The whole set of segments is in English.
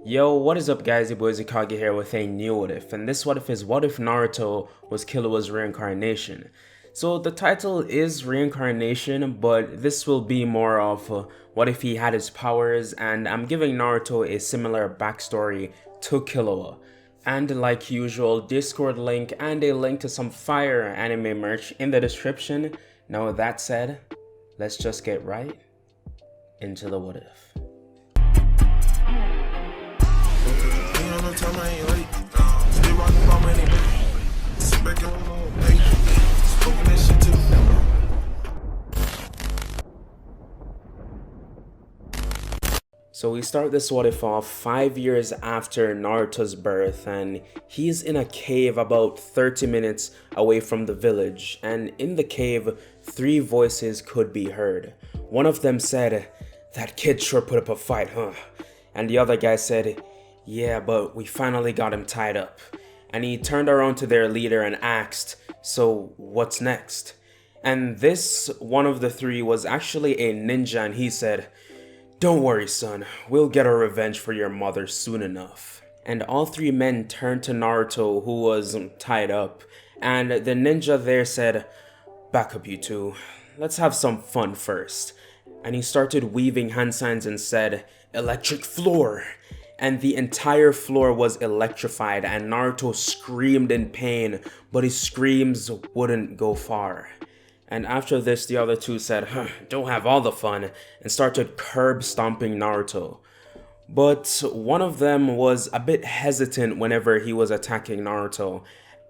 Yo, what is up guys, your boy IzuKage here with a new what if, and this what if is what if Naruto was Killua's reincarnation. So the title is Reincarnation, but this will be more of what if he had his powers, and I'm giving Naruto a similar backstory to Killua. And like usual, Discord link and a link to some fire anime merch in the description. Now with that said, let's just get right into the what if. So we start this what if off 5 years after Naruto's birth, and he's in a cave about 30 minutes away from the village, and in the cave 3 voices could be heard. One of them said, "That kid sure put up a fight, huh?" And the other guy said, "Yeah, but we finally got him tied up." And he turned around to their leader and asked, "So what's next?" And this one of the 3 was actually a ninja, and he said, "Don't worry, son, we'll get our revenge for your mother soon enough." And all 3 men turned to Naruto, who was tied up, and the ninja there said, "Back up, you 2, let's have some fun first." And he started weaving hand signs and said, "Electric floor." And the entire floor was electrified, and Naruto screamed in pain, but his screams wouldn't go far. And after this, the other 2 said, "Don't have all the fun," and started curb stomping Naruto. But one of them was a bit hesitant whenever he was attacking Naruto.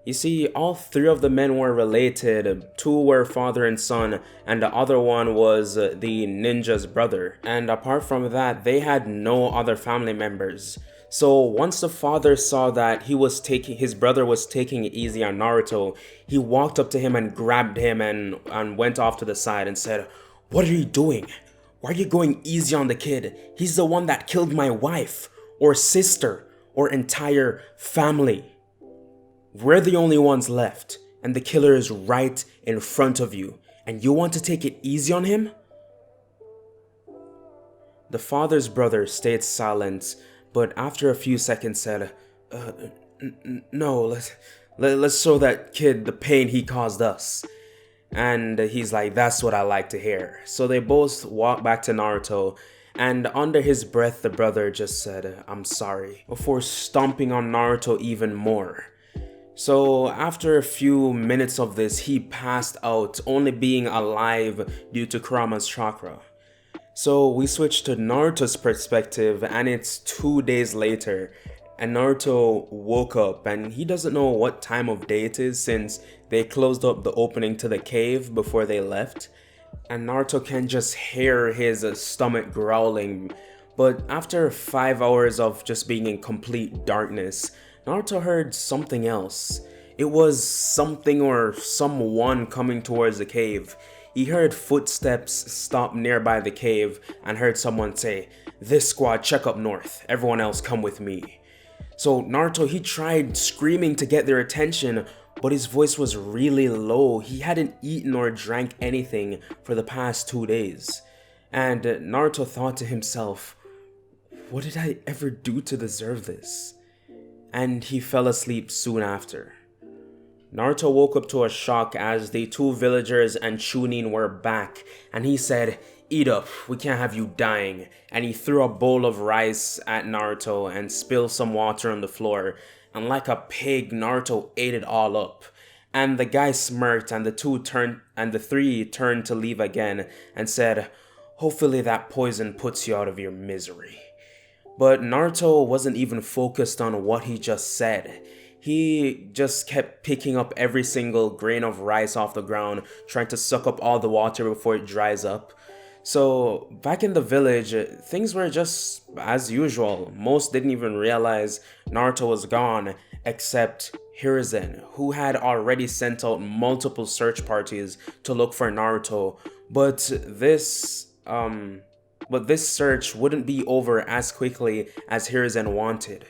You see, all 3 of the men were related. 2 were father and son, and the other one was the ninja's brother. And apart from that, they had no other family members. So once the father saw that his brother was taking it easy on Naruto, he walked up to him and grabbed him and went off to the side and said, "What are you doing? Why are you going easy on the kid? He's the one that killed my wife, or sister, or entire family. We're the only ones left, and the killer is right in front of you, and you want to take it easy on him?" The father's brother stayed silent, but after a few seconds said, "No, let's show that kid the pain he caused us." And he's like, "That's what I like to hear." So they both walked back to Naruto, and under his breath the brother just said, "I'm sorry," before stomping on Naruto even more. So after a few minutes of this, he passed out, only being alive due to Kurama's chakra. So we switch to Naruto's perspective, and it's 2 days later, and Naruto woke up and he doesn't know what time of day it is since they closed up the opening to the cave before they left. And Naruto can just hear his stomach growling. But after 5 hours of just being in complete darkness, Naruto heard something else. It was something or someone coming towards the cave. He heard footsteps stop nearby the cave and heard someone say, "This squad check up north, everyone else come with me." So Naruto, he tried screaming to get their attention, but his voice was really low. He hadn't eaten or drank anything for the past 2 days. And Naruto thought to himself, "What did I ever do to deserve this?" And he fell asleep soon after. Naruto woke up to a shock as the 2 villagers and Chunin were back, and he said, "Eat up, we can't have you dying." And he threw a bowl of rice at Naruto and spilled some water on the floor, and like a pig, Naruto ate it all up. And the guy smirked, and the 3 turned to leave again and said, "Hopefully that poison puts you out of your misery." But Naruto wasn't even focused on what he just said. He just kept picking up every single grain of rice off the ground, trying to suck up all the water before it dries up. So back in the village, things were just as usual. Most didn't even realize Naruto was gone, except Hiruzen, who had already sent out multiple search parties to look for Naruto. But this search wouldn't be over as quickly as Hiruzen wanted.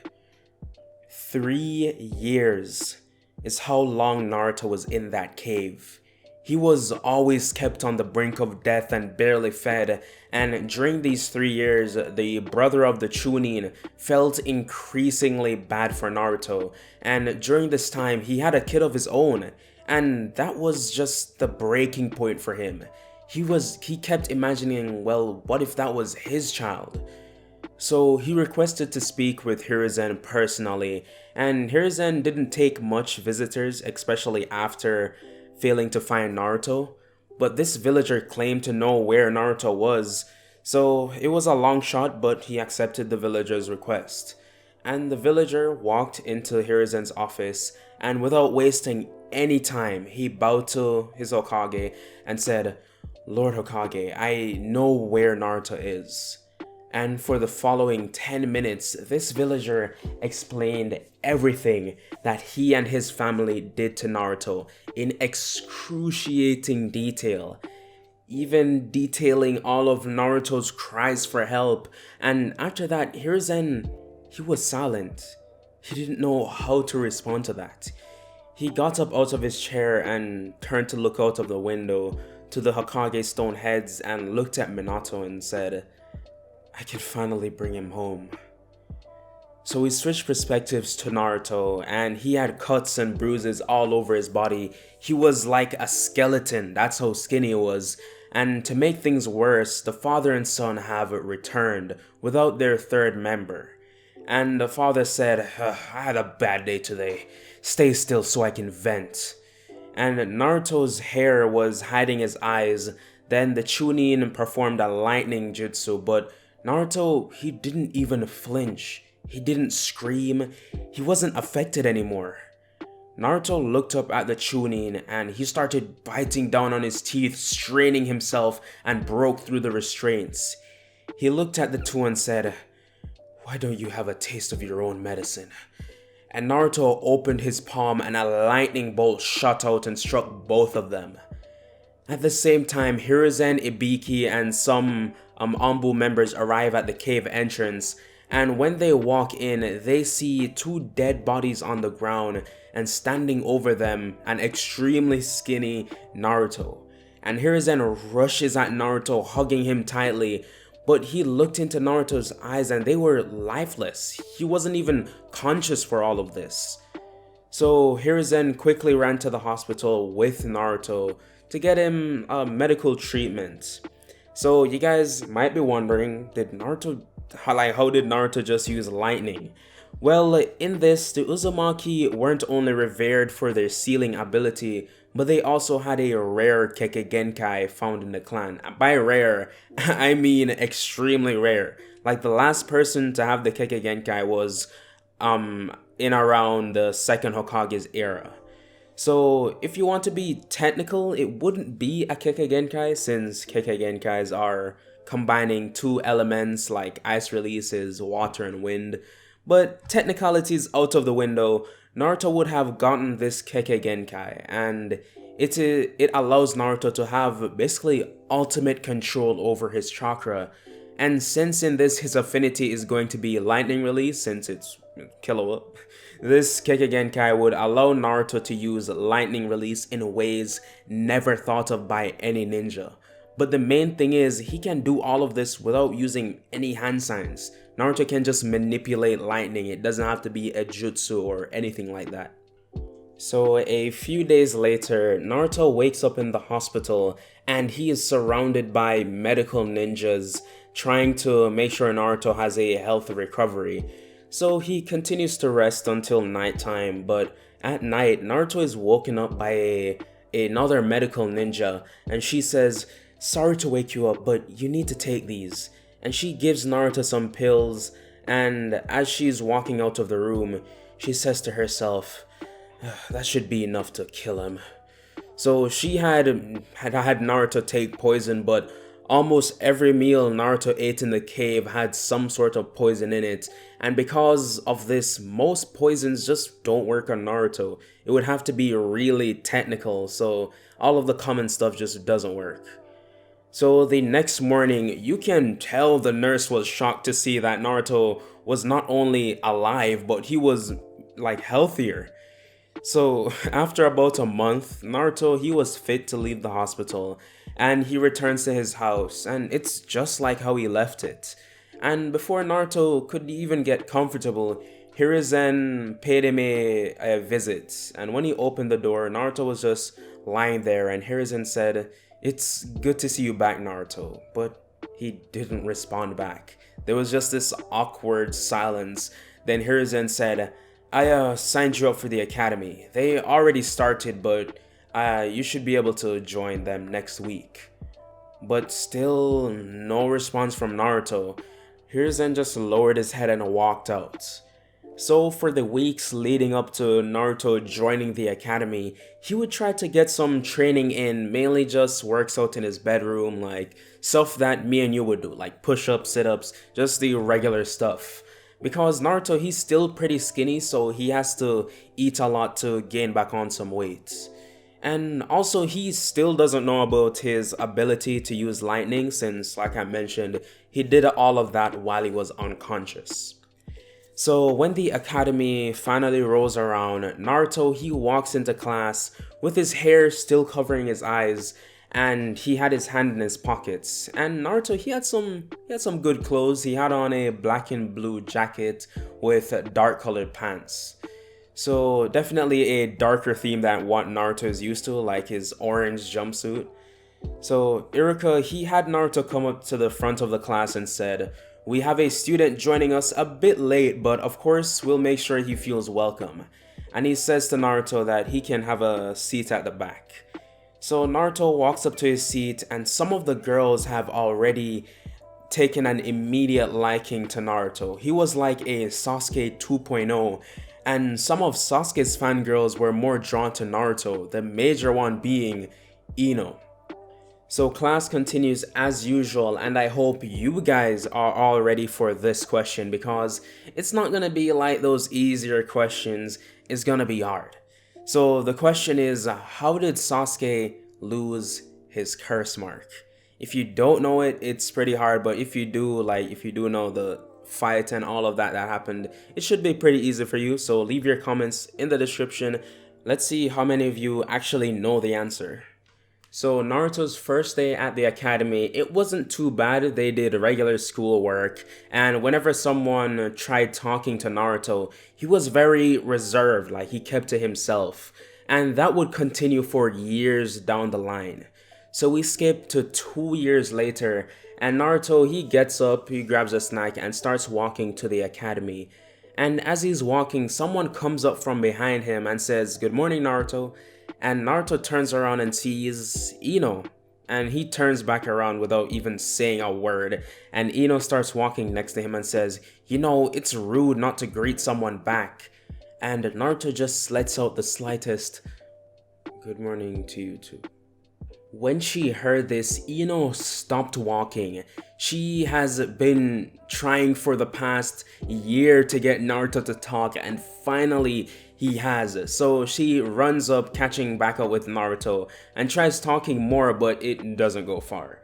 3 years is how long Naruto was in that cave. He was always kept on the brink of death and barely fed, and during these 3 years, the brother of the Chunin felt increasingly bad for Naruto, and during this time, he had a kid of his own, and that was just the breaking point for him. He kept imagining, well, what if that was his child? So he requested to speak with Hiruzen personally, and Hiruzen didn't take much visitors, especially after failing to find Naruto, but this villager claimed to know where Naruto was, so it was a long shot, but he accepted the villager's request. And the villager walked into Hiruzen's office, and without wasting any time, he bowed to his Hokage and said, "Lord Hokage, I know where Naruto is." And for the following 10 minutes, this villager explained everything that he and his family did to Naruto in excruciating detail, even detailing all of Naruto's cries for help. And after that, Hiruzen, he was silent. He didn't know how to respond to that. He got up out of his chair and turned to look out of the window to the Hokage stone heads and looked at Minato and said, "I can finally bring him home." So we switched perspectives to Naruto, and he had cuts and bruises all over his body. He was like a skeleton, that's how skinny he was. And to make things worse, the father and son have returned without their third member. And the father said, "I had a bad day today. Stay still so I can vent." And Naruto's hair was hiding his eyes. Then the Chunin performed a lightning jutsu, but Naruto, he didn't even flinch. He didn't scream. He wasn't affected anymore. Naruto looked up at the Chunin and he started biting down on his teeth, straining himself, and broke through the restraints. He looked at the two and said, "Why don't you have a taste of your own medicine?" And Naruto opened his palm and a lightning bolt shot out and struck both of them. At the same time, Hiruzen, Ibiki, and some Anbu members arrive at the cave entrance, and when they walk in, they see two dead bodies on the ground, and standing over them, an extremely skinny Naruto. And Hiruzen rushes at Naruto, hugging him tightly, but he looked into Naruto's eyes and they were lifeless. He wasn't even conscious for all of this. So Hiruzen quickly ran to the hospital with Naruto to get him medical treatment. So you guys might be wondering, how did Naruto just use lightning? Well, in this, the Uzumaki weren't only revered for their sealing ability, but they also had a rare Kekkei Genkai found in the clan. By rare, I mean extremely rare. Like the last person to have the Kekkei Genkai was in around the second Hokage's era. So if you want to be technical, it wouldn't be a Kekkei Genkai, since Kekkei Genkais are combining two elements like ice releases, water and wind. But technicalities out of the window, Naruto would have gotten this Kekkei Genkai, and it allows Naruto to have basically ultimate control over his chakra. And since in this his affinity is going to be lightning release, since it's Killua, this Kekkei Genkai would allow Naruto to use lightning release in ways never thought of by any ninja. But the main thing is, he can do all of this without using any hand signs. Naruto can just manipulate lightning. It doesn't have to be a jutsu or anything like that. So a few days later, Naruto wakes up in the hospital and he is surrounded by medical ninjas trying to make sure Naruto has a healthy recovery. So he continues to rest until nighttime, but at night, Naruto is woken up by another medical ninja, and she says, "Sorry to wake you up, but you need to take these." And she gives Naruto some pills, and as she's walking out of the room, she says to herself, "That should be enough to kill him." So she had Naruto take poison, but almost every meal Naruto ate in the cave had some sort of poison in it, and because of this, most poisons just don't work on Naruto. It would have to be really technical, so all of the common stuff just doesn't work. So the next morning, you can tell the nurse was shocked to see that Naruto was not only alive, but he was like healthier. So, after about a month, Naruto, he was fit to leave the hospital, and he returns to his house, and it's just like how he left it. And before Naruto could even get comfortable, Hiruzen paid him a visit, and when he opened the door, Naruto was just lying there, and Hiruzen said, "It's good to see you back, Naruto," but he didn't respond back. There was just this awkward silence. Then Hiruzen said, I signed you up for the academy. They already started, but you should be able to join them next week." But still, no response from Naruto. Hiruzen just lowered his head and walked out. So for the weeks leading up to Naruto joining the academy, he would try to get some training in, mainly just works out in his bedroom, like stuff that me and you would do, like push-ups, sit-ups, just the regular stuff. Because Naruto, he's still pretty skinny, so he has to eat a lot to gain back on some weight. And also, he still doesn't know about his ability to use lightning since, like I mentioned, he did all of that while he was unconscious. So when the academy finally rolls around, Naruto, he walks into class with his hair still covering his eyes, and he had his hand in his pockets. And Naruto, he had some good clothes. He had on a black and blue jacket with dark colored pants. So definitely a darker theme than what Naruto is used to, like his orange jumpsuit. So Iruka, he had Naruto come up to the front of the class and said, "We have a student joining us a bit late, but of course we'll make sure he feels welcome." And he says to Naruto that he can have a seat at the back. So Naruto walks up to his seat, and some of the girls have already taken an immediate liking to Naruto. He was like a Sasuke 2.0, and some of Sasuke's fangirls were more drawn to Naruto, the major one being Ino. So class continues as usual, and I hope you guys are all ready for this question because it's not gonna be like those easier questions, it's gonna be hard. So the question is, how did Sasuke lose his curse mark? If you don't know it, it's pretty hard, but if you do know the fight and all of that happened, it should be pretty easy for you. So leave your comments in the description. Let's see how many of you actually know the answer. So Naruto's first day at the academy, it wasn't too bad. They did regular schoolwork, and whenever someone tried talking to Naruto, he was very reserved, like he kept to himself. And that would continue for years down the line. So we skip to 2 years later, and Naruto, he gets up, he grabs a snack, and starts walking to the academy. And as he's walking, someone comes up from behind him and says, "Good morning, Naruto." And Naruto turns around and sees Ino. And he turns back around without even saying a word. And Ino starts walking next to him and says, "It's rude not to greet someone back." And Naruto just lets out the slightest, "Good morning to you too." When she heard this, Ino stopped walking. She has been trying for the past year to get Naruto to talk, and finally he has. So she runs up, catching back up with Naruto, and tries talking more, but it doesn't go far.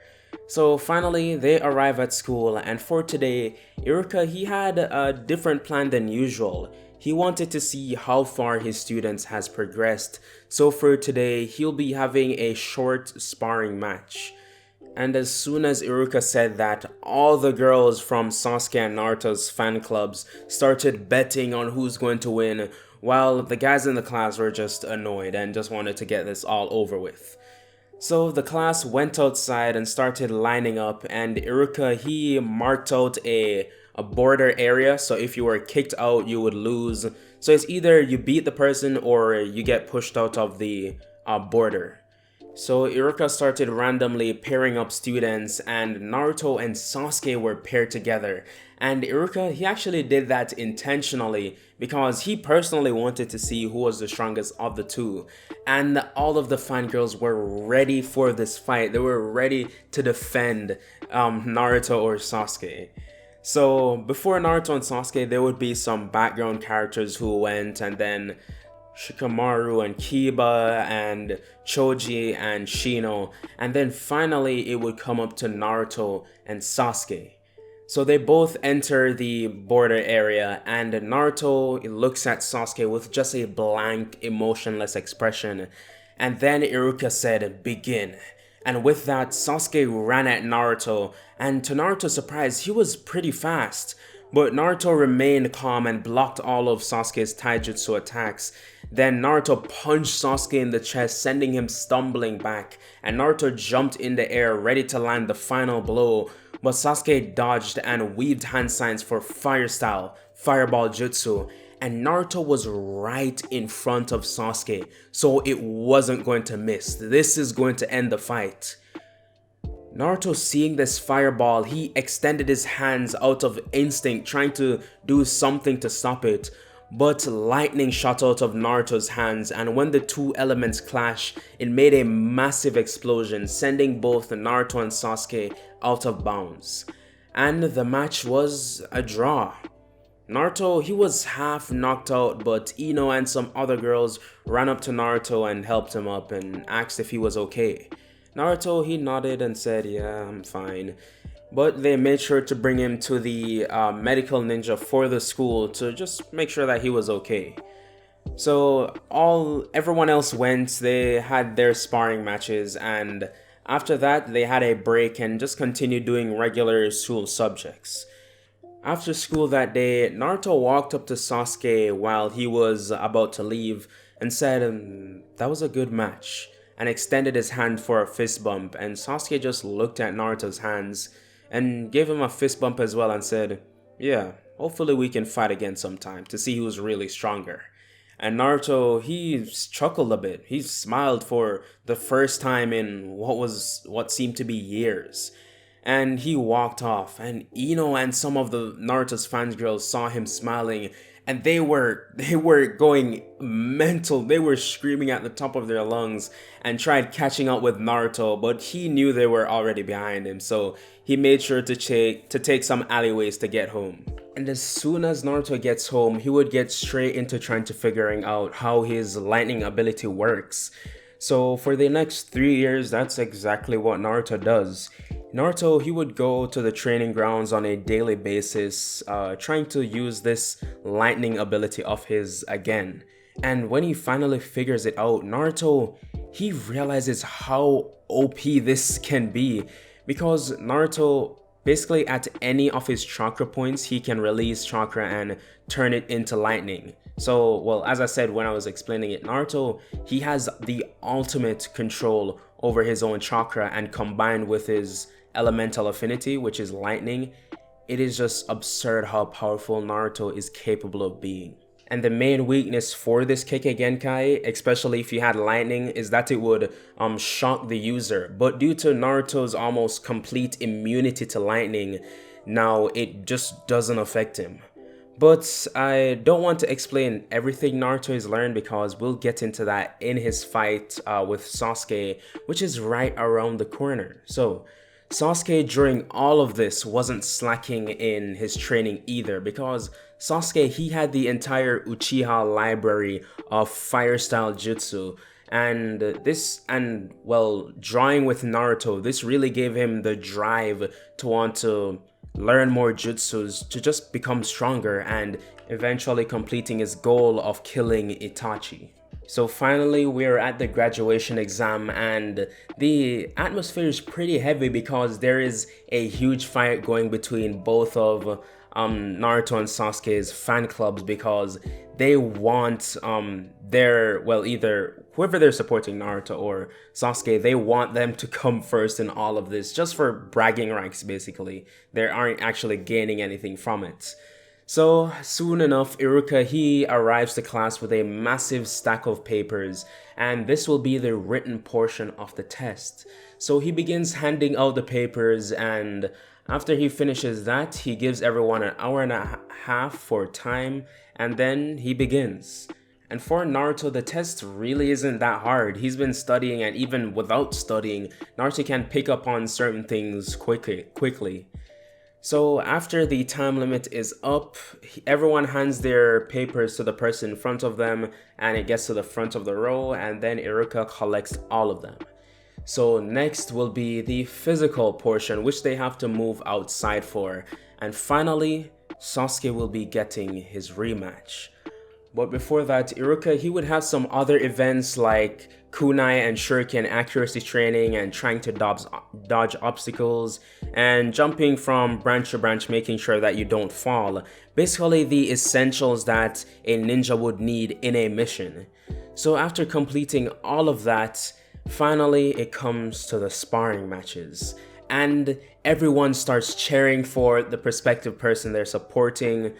So finally they arrive at school, and for today, Iruka, he had a different plan than usual. He wanted to see how far his students has progressed, so for today, he'll be having a short sparring match. And as soon as Iruka said that, all the girls from Sasuke and Naruto's fan clubs started betting on who's going to win, while the guys in the class were just annoyed and just wanted to get this all over with. So the class went outside and started lining up, and Iruka, he marked out a border area, so if you were kicked out, you would lose. So it's either you beat the person or you get pushed out of the border. So Iruka started randomly pairing up students, and Naruto and Sasuke were paired together. And Iruka, he actually did that intentionally because he personally wanted to see who was the strongest of the two. And all of the fangirls were ready for this fight. They were ready to defend Naruto or Sasuke. So before Naruto and Sasuke, there would be some background characters who went, and then Shikamaru and Kiba and Choji and Shino, and then finally it would come up to Naruto and Sasuke. So they both enter the border area, and Naruto looks at Sasuke with just a blank, emotionless expression. And then Iruka said, "Begin." And with that, Sasuke ran at Naruto, and to Naruto's surprise, he was pretty fast. But Naruto remained calm and blocked all of Sasuke's taijutsu attacks. Then Naruto punched Sasuke in the chest, sending him stumbling back, and Naruto jumped in the air ready to land the final blow, but Sasuke dodged and weaved hand signs for fire style, fireball jutsu, and Naruto was right in front of Sasuke, so it wasn't going to miss. This is going to end the fight. Naruto, seeing this fireball, he extended his hands out of instinct, trying to do something to stop it. But lightning shot out of Naruto's hands, and when the two elements clashed, it made a massive explosion, sending both Naruto and Sasuke out of bounds. And the match was a draw. Naruto, he was half knocked out, but Ino and some other girls ran up to Naruto and helped him up and asked if he was okay. Naruto, he nodded and said, "Yeah, I'm fine." But they made sure to bring him to the medical ninja for the school to just make sure that he was okay. So everyone else went, they had their sparring matches, and after that they had a break and just continued doing regular school subjects. After school that day, Naruto walked up to Sasuke while he was about to leave and said, "That was a good match," and extended his hand for a fist bump, and Sasuke just looked at Naruto's hands and gave him a fist bump as well and said, "Yeah, hopefully we can fight again sometime to see who's really stronger." And Naruto, he chuckled a bit. He smiled for the first time in what seemed to be years. And he walked off, and Ino and some of the Naruto's fangirls saw him smiling, and they were going mental. They were screaming at the top of their lungs and tried catching up with Naruto, but he knew they were already behind him, so he made sure to take some alleyways to get home. And as soon as Naruto gets home, he would get straight into trying to figuring out how his lightning ability works. So for the next 3 years, that's exactly what Naruto does. Naruto, he would go to the training grounds on a daily basis, trying to use this lightning ability of his again. And when he finally figures it out, Naruto, he realizes how OP this can be, because Naruto, basically at any of his chakra points, he can release chakra and turn it into lightning. So, well, as I said when I was explaining it, Naruto, he has the ultimate control over his own chakra, and combined with his elemental affinity, which is lightning, it is just absurd how powerful Naruto is capable of being. And the main weakness for this Kekkei Genkai, especially if you had lightning, is that it would shock the user. But due to Naruto's almost complete immunity to lightning, now it just doesn't affect him. But I don't want to explain everything Naruto has learned, because we'll get into that in his fight with Sasuke, which is right around the corner. So Sasuke, during all of this, wasn't slacking in his training either, because Sasuke, he had the entire Uchiha library of fire style jutsu, and drawing with Naruto, this really gave him the drive to want to learn more jutsus to just become stronger and eventually completing his goal of killing Itachi. So finally, we're at the graduation exam, and the atmosphere is pretty heavy because there is a huge fight going between both of Naruto and Sasuke's fan clubs, because they want either whoever they're supporting, Naruto or Sasuke, they want them to come first in all of this, just for bragging rights basically. They aren't actually gaining anything from it. So soon enough, Iruka, he arrives to class with a massive stack of papers, and this will be the written portion of the test. So he begins handing out the papers, and after he finishes that, he gives everyone an hour and a half for time, and then he begins. And for Naruto, the test really isn't that hard. He's been studying, and even without studying, Naruto can pick up on certain things quickly. So after the time limit is up, everyone hands their papers to the person in front of them, and it gets to the front of the row, and then Iruka collects all of them. So next will be the physical portion, which they have to move outside for. And finally, Sasuke will be getting his rematch. But before that, Iruka, he would have some other events like kunai and shuriken accuracy training and trying to dodge obstacles and jumping from branch to branch, making sure that you don't fall. Basically the essentials that a ninja would need in a mission. So after completing all of that, finally it comes to the sparring matches. And everyone starts cheering for the prospective person they're supporting.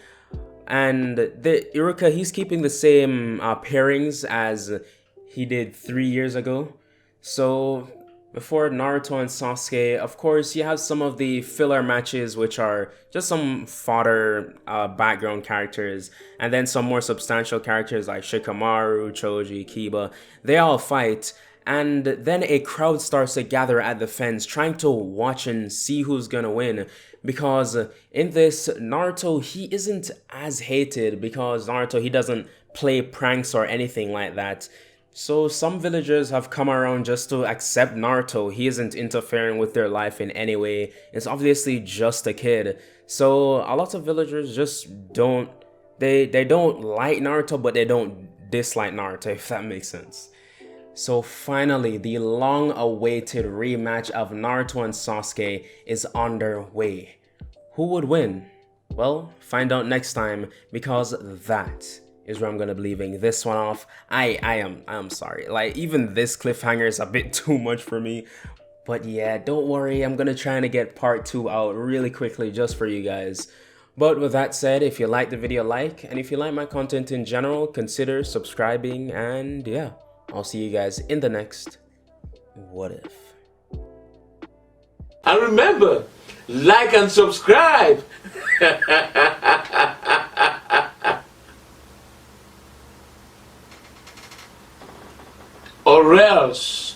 And the Iruka, he's keeping the same pairings as he did 3 years ago. So before Naruto and Sasuke, of course, you have some of the filler matches, which are just some fodder background characters, and then some more substantial characters like Shikamaru, Choji, Kiba. They all fight. And then a crowd starts to gather at the fence, trying to watch and see who's gonna win. Because in this, Naruto, he isn't as hated because Naruto, he doesn't play pranks or anything like that. So some villagers have come around just to accept Naruto. He isn't interfering with their life in any way. It's obviously just a kid. So a lot of villagers just don't, they don't like Naruto, but they don't dislike Naruto, if that makes sense. So finally, the long-awaited rematch of Naruto and Sasuke is underway. Who would win? Well, find out next time, because that is where I'm gonna be leaving this one off. I'm sorry, like even this cliffhanger is a bit too much for me. But yeah, don't worry, I'm gonna try to get part 2 out really quickly just for you guys. But with that said, if you like the video, like, and if you like my content in general, consider subscribing, and yeah. I'll see you guys in the next What If. And remember, like and subscribe. Or else.